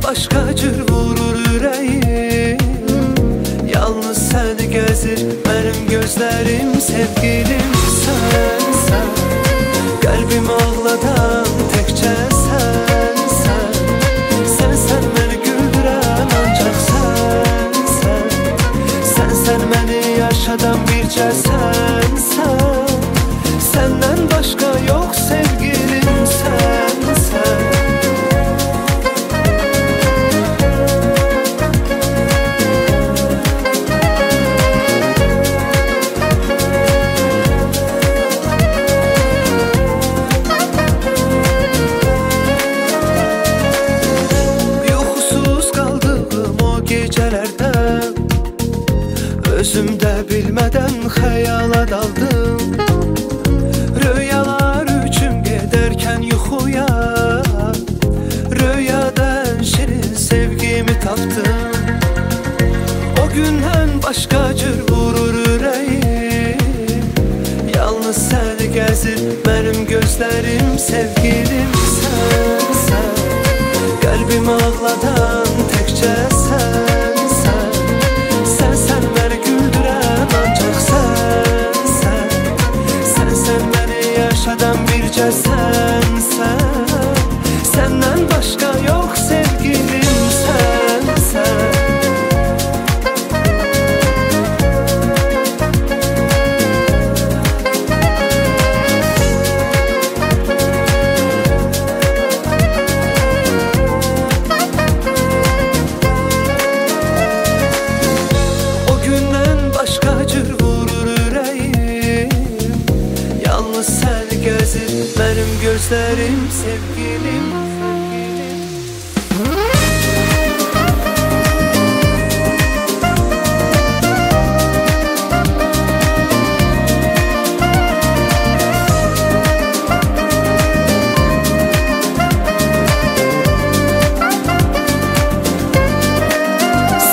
başka cür vurur ürəyim. Yalnız səni gəzir mənim gözlərim. Sevgilim sənsən, qəlbimi ağladan təkcə sənsən. Sənsən məni güldürən ancaq sənsən. Sənsən məni yaşadan bircə sənsən. Səndən başqa yox sevgilim sənsən. Özümdə bilmədən xəyala daldım. Röyalar üçün gedərkən yuxuya, röyadan şirin sevgimi tapdım. O gündən başqa cür vurur ürəyim. Yalnız səni gəzir mənim gözlərim. Sevgilim sənsən, qəlbimi ağladan təkcə sənsən. Sənsən məni güldürən ancaq sənsən. Sənsən məni yaşadan bircə sənsən. Səndən başqa yox sevgilim sənsən. Səni gəzir mənim gözlərim. Sevgilim,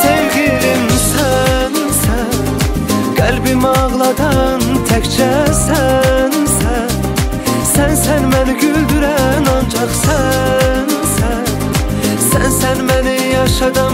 sevgilim sənsən, qəlbimi ağladan təkcə sənsən. Sənsən məni güldürən ancaq sənsən. Sənsən məni yaşadan